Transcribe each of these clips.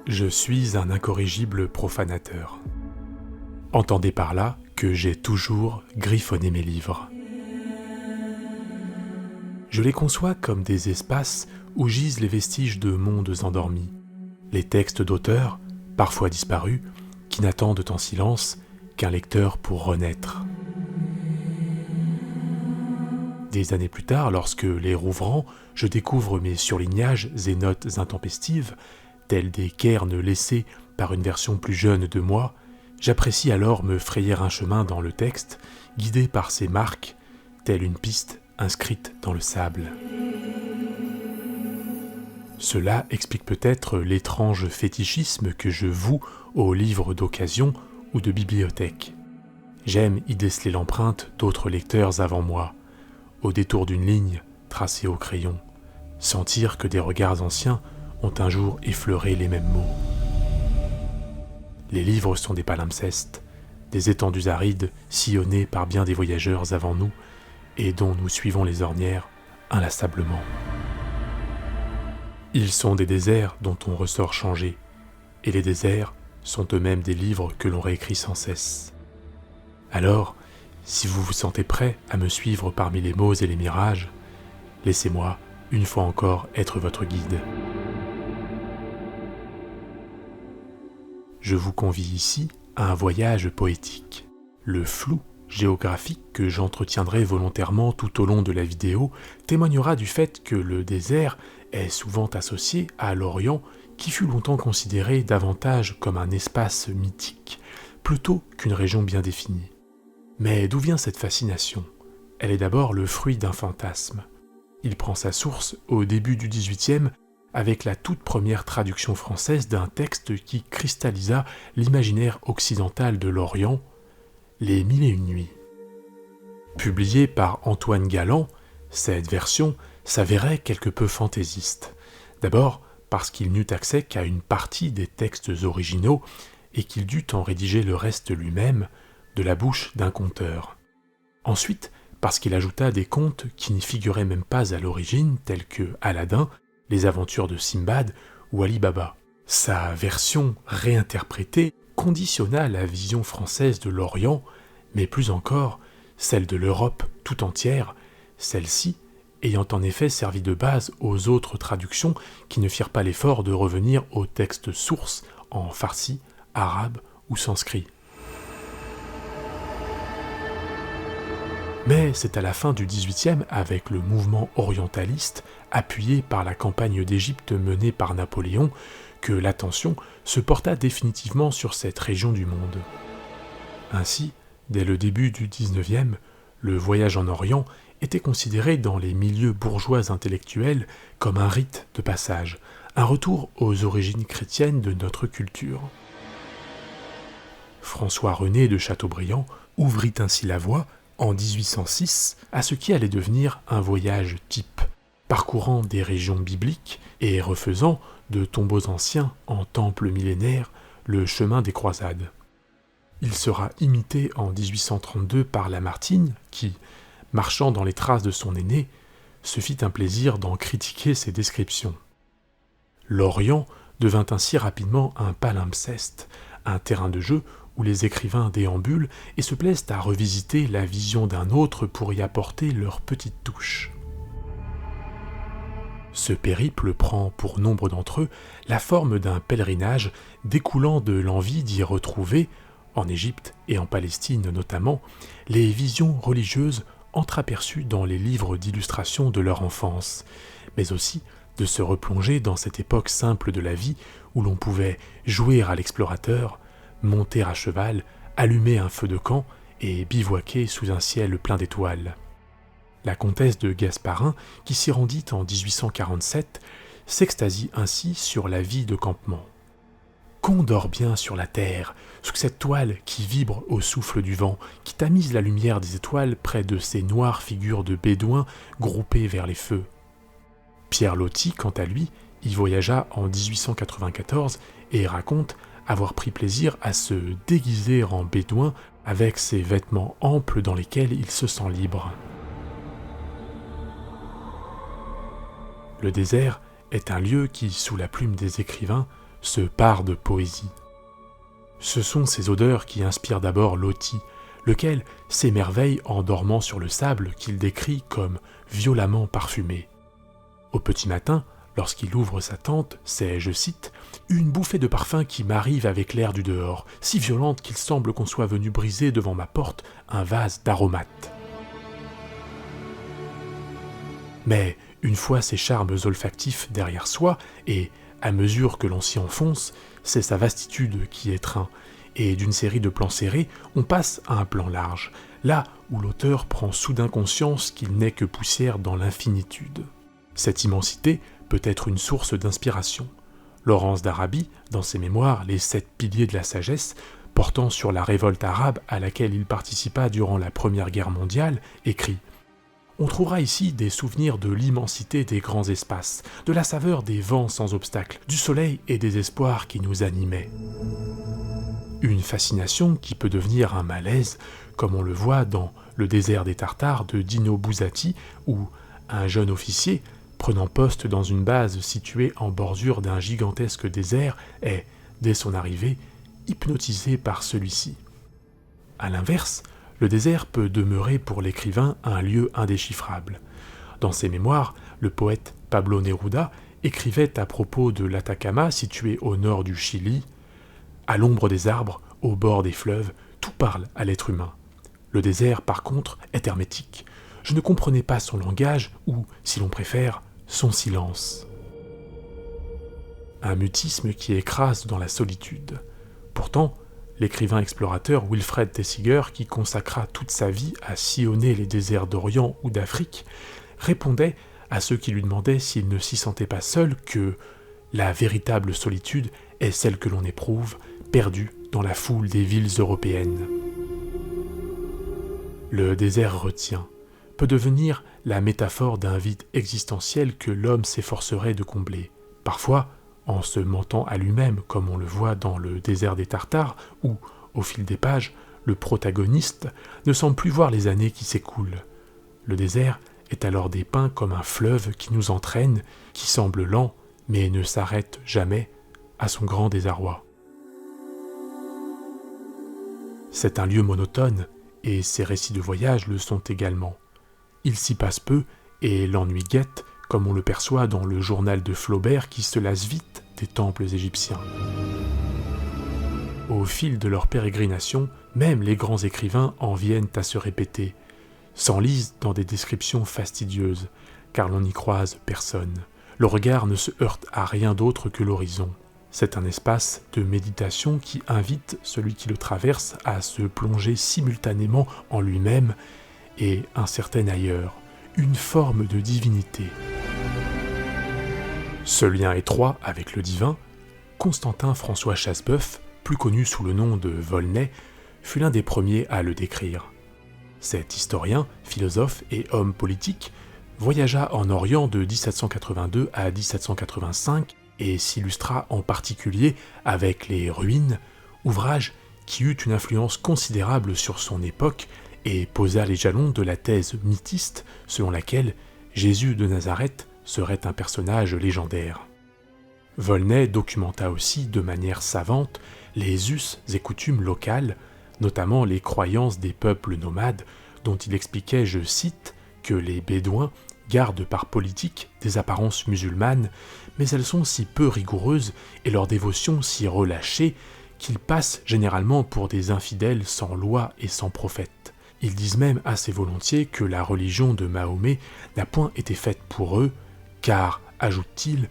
Je suis un incorrigible profanateur. Entendez par là que j'ai toujours griffonné mes livres. Je les conçois comme des espaces où gisent les vestiges de mondes endormis, les textes d'auteurs, parfois disparus, qui n'attendent en silence qu'un lecteur pour renaître. Des années plus tard, lorsque, les rouvrant, je découvre mes surlignages et notes intempestives, tels des cairns laissés par une version plus jeune de moi, j'apprécie alors me frayer un chemin dans le texte, guidé par ces marques, telle une piste inscrite dans le sable. Cela explique peut-être l'étrange fétichisme que je voue aux livres d'occasion ou de bibliothèque. J'aime y déceler l'empreinte d'autres lecteurs avant moi, au détour d'une ligne tracée au crayon, sentir que des regards anciens ont un jour effleuré les mêmes mots. Les livres sont des palimpsestes, des étendues arides sillonnées par bien des voyageurs avant nous et dont nous suivons les ornières inlassablement. Ils sont des déserts dont on ressort changé, et les déserts sont eux-mêmes des livres que l'on réécrit sans cesse. Alors, si vous vous sentez prêt à me suivre parmi les mots et les mirages, laissez-moi, une fois encore, être votre guide. Je vous convie ici à un voyage poétique. Le flou géographique que j'entretiendrai volontairement tout au long de la vidéo témoignera du fait que le désert est souvent associé à l'Orient qui fut longtemps considéré davantage comme un espace mythique plutôt qu'une région bien définie. Mais d'où vient cette fascination ? Elle est d'abord le fruit d'un fantasme. Il prend sa source au début du XVIIIe avec la toute première traduction française d'un texte qui cristallisa l'imaginaire occidental de l'Orient, Les Mille et une Nuits. Publiée par Antoine Galland, cette version s'avérait quelque peu fantaisiste. D'abord parce qu'il n'eut accès qu'à une partie des textes originaux et qu'il dut en rédiger le reste lui-même de la bouche d'un conteur. Ensuite, parce qu'il ajouta des contes qui n'y figuraient même pas à l'origine, tels que Aladdin, Les aventures de Simbad ou Ali Baba. Sa version réinterprétée conditionna la vision française de l'Orient, mais plus encore celle de l'Europe tout entière, celle-ci ayant en effet servi de base aux autres traductions qui ne firent pas l'effort de revenir aux textes sources en farsi, arabe ou sanskrit. Mais c'est à la fin du XVIIIe, avec le mouvement orientaliste, appuyé par la campagne d'Égypte menée par Napoléon, que l'attention se porta définitivement sur cette région du monde. Ainsi, dès le début du XIXe, le voyage en Orient était considéré dans les milieux bourgeois intellectuels comme un rite de passage, un retour aux origines chrétiennes de notre culture. François René de Chateaubriand ouvrit ainsi la voie, en 1806, à ce qui allait devenir un voyage type, parcourant des régions bibliques et refaisant de tombeaux anciens en temples millénaires le chemin des croisades. Il sera imité en 1832 par Lamartine qui, marchant dans les traces de son aîné, se fit un plaisir d'en critiquer ses descriptions. L'Orient devint ainsi rapidement un palimpseste, un terrain de jeu où les écrivains déambulent et se plaisent à revisiter la vision d'un autre pour y apporter leur petite touche. Ce périple prend pour nombre d'entre eux la forme d'un pèlerinage découlant de l'envie d'y retrouver, en Égypte et en Palestine notamment, les visions religieuses entreaperçues dans les livres d'illustration de leur enfance, mais aussi de se replonger dans cette époque simple de la vie où l'on pouvait jouer à l'explorateur, monter à cheval, allumer un feu de camp et bivouaquer sous un ciel plein d'étoiles. La comtesse de Gasparin, qui s'y rendit en 1847, s'extasie ainsi sur la vie de campement. Qu'on dort bien sur la terre, sous cette toile qui vibre au souffle du vent, qui tamise la lumière des étoiles près de ces noires figures de bédouins groupés vers les feux. Pierre Loti, quant à lui, y voyagea en 1894 et raconte avoir pris plaisir à se déguiser en bédouin avec ses vêtements amples dans lesquels il se sent libre. Le désert est un lieu qui, sous la plume des écrivains, se pare de poésie. Ce sont ces odeurs qui inspirent d'abord Loti, lequel s'émerveille en dormant sur le sable qu'il décrit comme violemment parfumé. Au petit matin, lorsqu'il ouvre sa tente, c'est, je cite, « une bouffée de parfum qui m'arrive avec l'air du dehors, si violente qu'il semble qu'on soit venu briser devant ma porte un vase d'aromates. » Mais une fois ces charmes olfactifs derrière soi, et à mesure que l'on s'y enfonce, c'est sa vastitude qui étreint, et d'une série de plans serrés, on passe à un plan large, là où l'auteur prend soudain conscience qu'il n'est que poussière dans l'infinitude. Cette immensité peut être une source d'inspiration. Laurence d'Arabie, dans ses mémoires « Les 7 piliers de la sagesse », portant sur la révolte arabe à laquelle il participa durant la Première Guerre mondiale, écrit « On trouvera ici des souvenirs de l'immensité des grands espaces, de la saveur des vents sans obstacle, du soleil et des espoirs qui nous animaient. » Une fascination qui peut devenir un malaise, comme on le voit dans Le désert des Tartares de Dino Buzzati, où un jeune officier, prenant poste dans une base située en bordure d'un gigantesque désert, est, dès son arrivée, hypnotisé par celui-ci. A l'inverse, le désert peut demeurer pour l'écrivain un lieu indéchiffrable. Dans ses mémoires, le poète Pablo Neruda écrivait à propos de l'Atacama situé au nord du Chili « À l'ombre des arbres, au bord des fleuves, tout parle à l'être humain. Le désert, par contre, est hermétique. Je ne comprenais pas son langage ou, si l'on préfère, son silence. » Un mutisme qui écrase dans la solitude. Pourtant, l'écrivain explorateur Wilfred Thesiger, qui consacra toute sa vie à sillonner les déserts d'Orient ou d'Afrique, répondait à ceux qui lui demandaient s'il ne s'y sentait pas seul que « la véritable solitude est celle que l'on éprouve, perdue dans la foule des villes européennes. » Le désert retient, peut devenir la métaphore d'un vide existentiel que l'homme s'efforcerait de combler. Parfois, en se mentant à lui-même, comme on le voit dans Le désert des Tartares, où, au fil des pages, le protagoniste ne semble plus voir les années qui s'écoulent. Le désert est alors dépeint comme un fleuve qui nous entraîne, qui semble lent, mais ne s'arrête jamais, à son grand désarroi. C'est un lieu monotone, et ses récits de voyage le sont également. Il s'y passe peu, et l'ennui guette, comme on le perçoit dans le journal de Flaubert qui se lasse vite des temples égyptiens. Au fil de leur pérégrination, même les grands écrivains en viennent à se répéter, s'enlisent dans des descriptions fastidieuses, car l'on n'y croise personne. Le regard ne se heurte à rien d'autre que l'horizon. C'est un espace de méditation qui invite celui qui le traverse à se plonger simultanément en lui-même et un certain ailleurs, une forme de divinité. Ce lien étroit avec le divin, Constantin François Chasseboeuf, plus connu sous le nom de Volney, fut l'un des premiers à le décrire. Cet historien, philosophe et homme politique voyagea en Orient de 1782 à 1785 et s'illustra en particulier avec les Ruines, ouvrage qui eut une influence considérable sur son époque et posa les jalons de la thèse mythiste selon laquelle Jésus de Nazareth serait un personnage légendaire. Volney documenta aussi de manière savante les us et coutumes locales, notamment les croyances des peuples nomades, dont il expliquait, je cite, que les Bédouins gardent par politique des apparences musulmanes, mais elles sont si peu rigoureuses et leur dévotion si relâchée qu'ils passent généralement pour des infidèles sans loi et sans prophète. Ils disent même assez volontiers que la religion de Mahomet n'a point été faite pour eux, car, ajoute-t-il,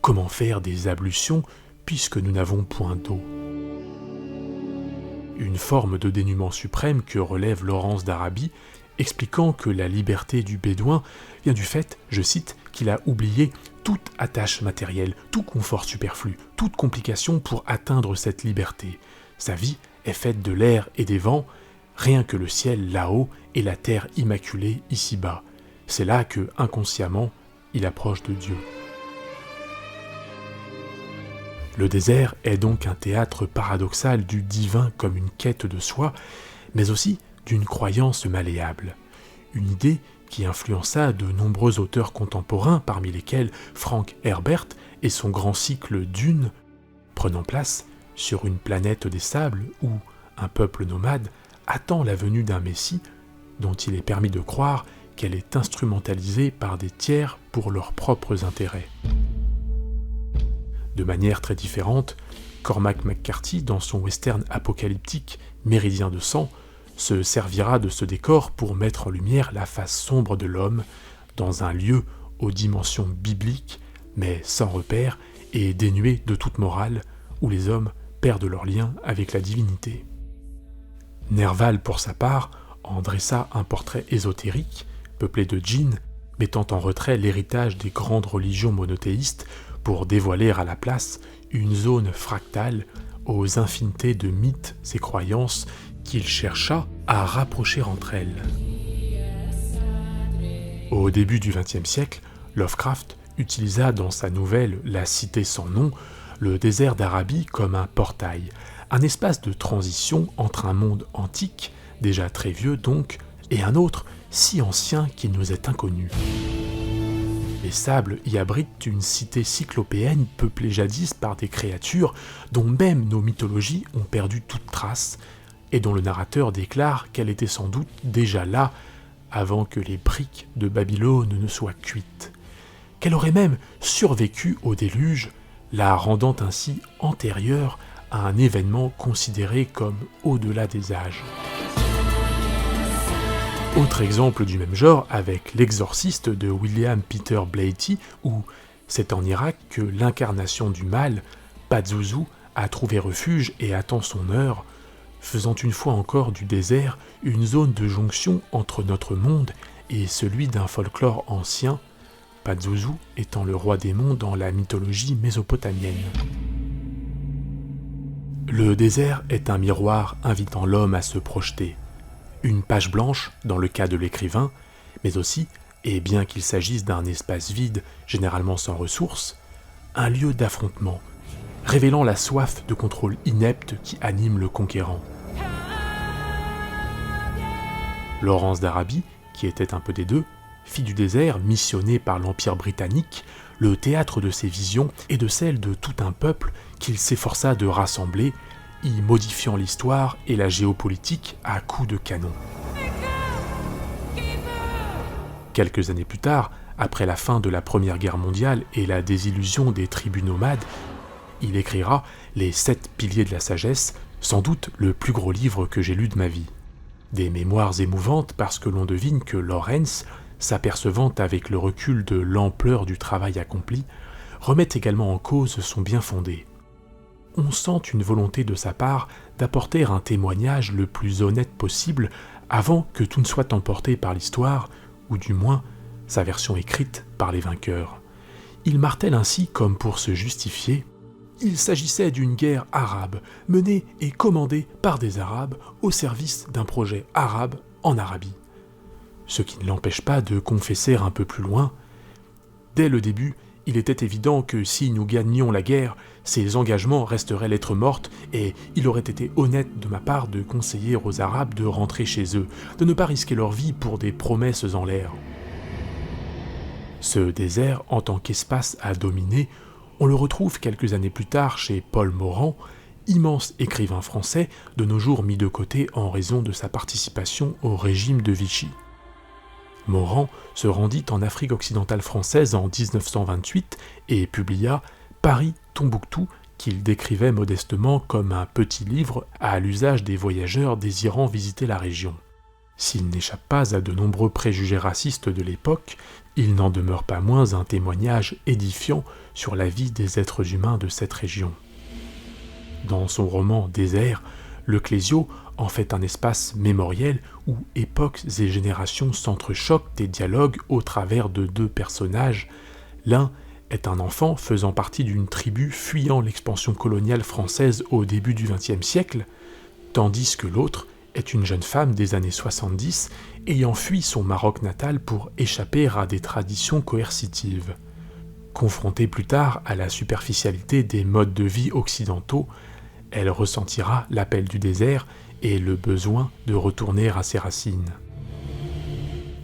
comment faire des ablutions puisque nous n'avons point d'eau ? Une forme de dénuement suprême que relève Laurence d'Arabie, expliquant que la liberté du Bédouin vient du fait, je cite, qu'il a oublié toute attache matérielle, tout confort superflu, toute complication pour atteindre cette liberté. Sa vie est faite de l'air et des vents, rien que le ciel là-haut et la terre immaculée ici-bas. C'est là que, inconsciemment, il approche de Dieu. Le désert est donc un théâtre paradoxal du divin comme une quête de soi, mais aussi d'une croyance malléable. Une idée qui influença de nombreux auteurs contemporains, parmi lesquels Frank Herbert et son grand cycle Dune, prenant place sur une planète des sables où un peuple nomade attend la venue d'un Messie dont il est permis de croire qu'elle est instrumentalisée par des tiers pour leurs propres intérêts. De manière très différente, Cormac McCarthy, dans son western apocalyptique Méridien de sang, se servira de ce décor pour mettre en lumière la face sombre de l'homme dans un lieu aux dimensions bibliques, mais sans repère et dénué de toute morale, où les hommes perdent leur lien avec la divinité. Nerval, pour sa part, en dressa un portrait ésotérique, peuplé de djinns, mettant en retrait l'héritage des grandes religions monothéistes pour dévoiler à la place une zone fractale aux infinités de mythes et croyances qu'il chercha à rapprocher entre elles. Au début du XXe siècle, Lovecraft utilisa dans sa nouvelle La Cité sans nom le désert d'Arabie comme un portail, un espace de transition entre un monde antique, déjà très vieux donc, et un autre si ancien qu'il nous est inconnu. Les sables y abritent une cité cyclopéenne peuplée jadis par des créatures dont même nos mythologies ont perdu toute trace, et dont le narrateur déclare qu'elle était sans doute déjà là avant que les briques de Babylone ne soient cuites, qu'elle aurait même survécu au déluge, la rendant ainsi antérieure à un événement considéré comme au-delà des âges. Autre exemple du même genre avec L'Exorciste de William Peter Blatty, où c'est en Irak que l'incarnation du mal, Pazuzu, a trouvé refuge et attend son heure, faisant une fois encore du désert une zone de jonction entre notre monde et celui d'un folklore ancien, Pazuzu étant le roi démon dans la mythologie mésopotamienne. Le désert est un miroir invitant l'homme à se projeter. Une page blanche dans le cas de l'écrivain, mais aussi, et bien qu'il s'agisse d'un espace vide, généralement sans ressources, un lieu d'affrontement, révélant la soif de contrôle inepte qui anime le conquérant. Laurence d'Arabie, qui était un peu des deux, fille du désert, missionnée par l'Empire britannique, le théâtre de ses visions et de celles de tout un peuple qu'il s'efforça de rassembler, y modifiant l'histoire et la géopolitique à coups de canon. Quelques années plus tard, après la fin de la Première Guerre mondiale et la désillusion des tribus nomades, il écrira Les 7 piliers de la sagesse, sans doute le plus gros livre que j'ai lu de ma vie. Des mémoires émouvantes parce que l'on devine que Lawrence, s'apercevant avec le recul de l'ampleur du travail accompli, remet également en cause son bien-fondé. On sent une volonté de sa part d'apporter un témoignage le plus honnête possible avant que tout ne soit emporté par l'histoire, ou du moins sa version écrite par les vainqueurs. Il martèle ainsi comme pour se justifier « Il s'agissait d'une guerre arabe, menée et commandée par des Arabes au service d'un projet arabe en Arabie. » Ce qui ne l'empêche pas de confesser un peu plus loin. Dès le début, il était évident que si nous gagnions la guerre, ces engagements resteraient lettre morte et il aurait été honnête de ma part de conseiller aux Arabes de rentrer chez eux, de ne pas risquer leur vie pour des promesses en l'air. Ce désert, en tant qu'espace à dominer, on le retrouve quelques années plus tard chez Paul Morand, immense écrivain français, de nos jours mis de côté en raison de sa participation au régime de Vichy. Morand se rendit en Afrique occidentale française en 1928 et publia Paris-Tombouctou, qu'il décrivait modestement comme un petit livre à l'usage des voyageurs désirant visiter la région. S'il n'échappe pas à de nombreux préjugés racistes de l'époque, il n'en demeure pas moins un témoignage édifiant sur la vie des êtres humains de cette région. Dans son roman Désert, Le Clésio en fait un espace mémoriel où époques et générations s'entrechoquent et dialoguent au travers de deux personnages. L'un est un enfant faisant partie d'une tribu fuyant l'expansion coloniale française au début du XXe siècle, tandis que l'autre est une jeune femme des années 70 ayant fui son Maroc natal pour échapper à des traditions coercitives. Confrontée plus tard à la superficialité des modes de vie occidentaux, elle ressentira l'appel du désert et le besoin de retourner à ses racines.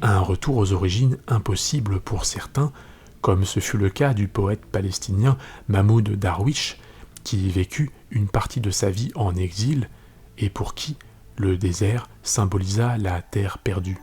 Un retour aux origines impossible pour certains, comme ce fut le cas du poète palestinien Mahmoud Darwish, qui vécut une partie de sa vie en exil et pour qui le désert symbolisa la terre perdue.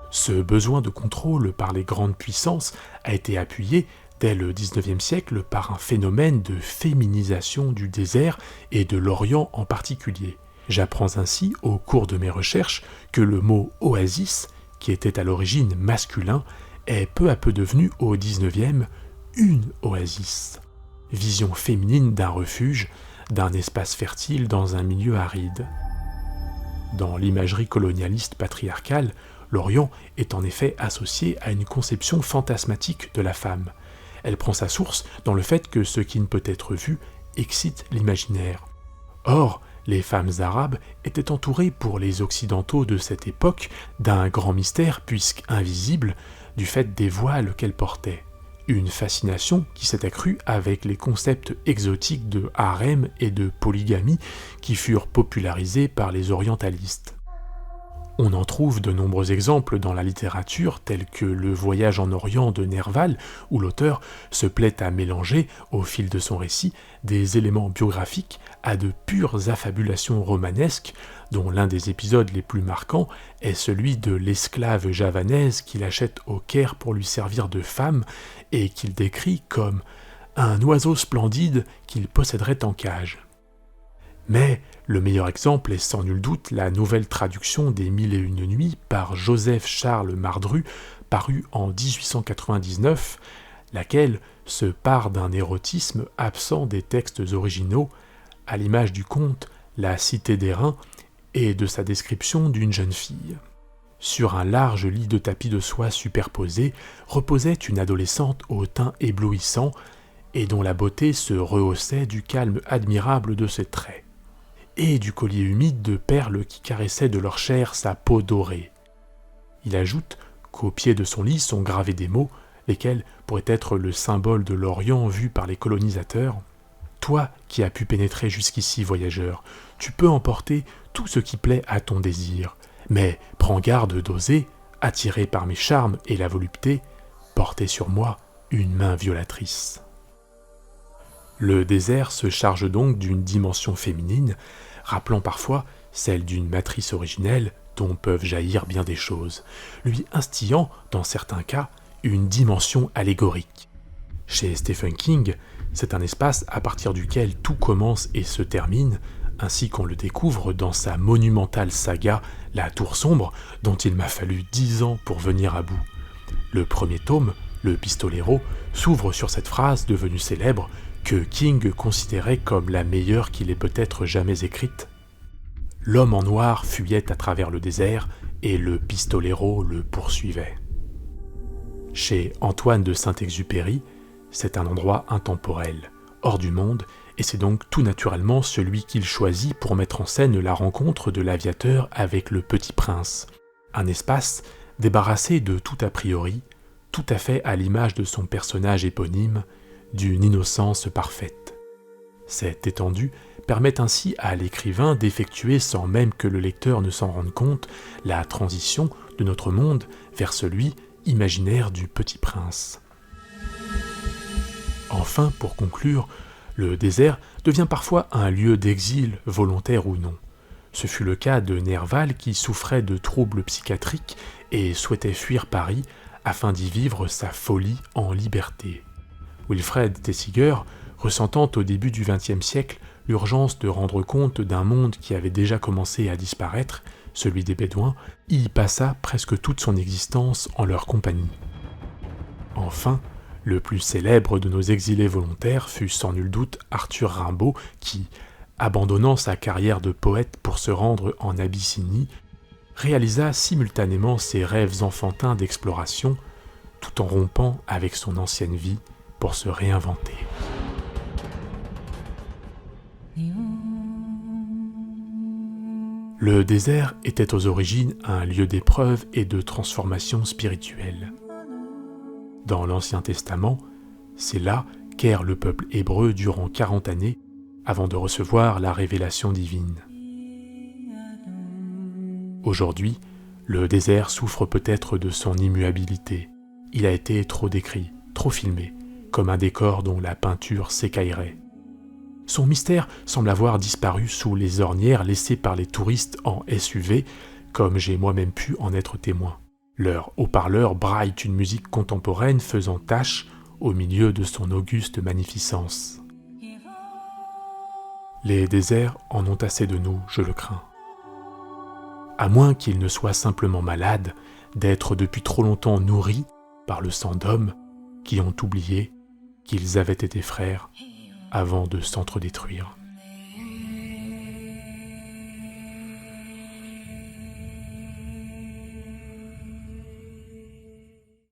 Ce besoin de contrôle par les grandes puissances a été appuyé dès le XIXe siècle par un phénomène de féminisation du désert et de l'Orient en particulier. J'apprends ainsi au cours de mes recherches que le mot oasis, qui était à l'origine masculin, est peu à peu devenu au XIXe une oasis. Vision féminine d'un refuge, d'un espace fertile dans un milieu aride. Dans l'imagerie colonialiste patriarcale, l'Orient est en effet associé à une conception fantasmatique de la femme. Elle prend sa source dans le fait que ce qui ne peut être vu excite l'imaginaire. Or, les femmes arabes étaient entourées pour les occidentaux de cette époque d'un grand mystère puisque invisible du fait des voiles qu'elles portaient. Une fascination qui s'est accrue avec les concepts exotiques de harem et de polygamie qui furent popularisés par les orientalistes. On en trouve de nombreux exemples dans la littérature, tels que Le Voyage en Orient de Nerval, où l'auteur se plaît à mélanger, au fil de son récit, des éléments biographiques à de pures affabulations romanesques, dont l'un des épisodes les plus marquants est celui de l'esclave javanaise qu'il achète au Caire pour lui servir de femme et qu'il décrit comme un oiseau splendide qu'il posséderait en cage. Mais le meilleur exemple est sans nul doute la nouvelle traduction des Mille et une nuits par Joseph-Charles Mardru, parue en 1899, laquelle se pare d'un érotisme absent des textes originaux, à l'image du conte La Cité d'Airain et de sa description d'une jeune fille. Sur un large lit de tapis de soie superposé reposait une adolescente au teint éblouissant et dont la beauté se rehaussait du calme admirable de ses traits, et du collier humide de perles qui caressait de leur chair sa peau dorée. Il ajoute qu'au pied de son lit sont gravés des mots, lesquels pourraient être le symbole de l'Orient vu par les colonisateurs. « Toi qui as pu pénétrer jusqu'ici, voyageur, tu peux emporter tout ce qui plaît à ton désir, mais prends garde d'oser, attiré par mes charmes et la volupté, porter sur moi une main violatrice. » Le désert se charge donc d'une dimension féminine, rappelant parfois celle d'une matrice originelle dont peuvent jaillir bien des choses, lui instillant, dans certains cas, une dimension allégorique. Chez Stephen King, c'est un espace à partir duquel tout commence et se termine, ainsi qu'on le découvre dans sa monumentale saga La Tour Sombre, dont il m'a fallu 10 ans pour venir à bout. Le premier tome, Le Pistolero, s'ouvre sur cette phrase devenue célèbre que King considérait comme la meilleure qu'il ait peut-être jamais écrite. L'homme en noir fuyait à travers le désert et le pistolero le poursuivait. Chez Antoine de Saint-Exupéry, c'est un endroit intemporel, hors du monde, et c'est donc tout naturellement celui qu'il choisit pour mettre en scène la rencontre de l'aviateur avec le petit prince. Un espace débarrassé de tout a priori, tout à fait à l'image de son personnage éponyme, d'une innocence parfaite. Cette étendue permet ainsi à l'écrivain d'effectuer, sans même que le lecteur ne s'en rende compte, la transition de notre monde vers celui imaginaire du Petit Prince. Enfin, pour conclure, le désert devient parfois un lieu d'exil, volontaire ou non. Ce fut le cas de Nerval qui souffrait de troubles psychiatriques et souhaitait fuir Paris afin d'y vivre sa folie en liberté. Wilfred Thesiger, ressentant au début du XXe siècle l'urgence de rendre compte d'un monde qui avait déjà commencé à disparaître, celui des Bédouins, y passa presque toute son existence en leur compagnie. Enfin, le plus célèbre de nos exilés volontaires fut sans nul doute Arthur Rimbaud qui, abandonnant sa carrière de poète pour se rendre en Abyssinie, réalisa simultanément ses rêves enfantins d'exploration, tout en rompant avec son ancienne vie pour se réinventer. Le désert était aux origines un lieu d'épreuve et de transformation spirituelle. Dans l'Ancien Testament, c'est là qu'erre le peuple hébreu durant 40 années avant de recevoir la révélation divine. Aujourd'hui, le désert souffre peut-être de son immuabilité. Il a été trop décrit, trop filmé, comme un décor dont la peinture s'écaillerait. Son mystère semble avoir disparu sous les ornières laissées par les touristes en SUV, comme j'ai moi-même pu en être témoin. Leur haut-parleur braille une musique contemporaine faisant tache au milieu de son auguste magnificence. Les déserts en ont assez de nous, je le crains. À moins qu'ils ne soient simplement malades d'être depuis trop longtemps nourris par le sang d'hommes qui ont oublié qu'ils avaient été frères avant de s'entre-détruire.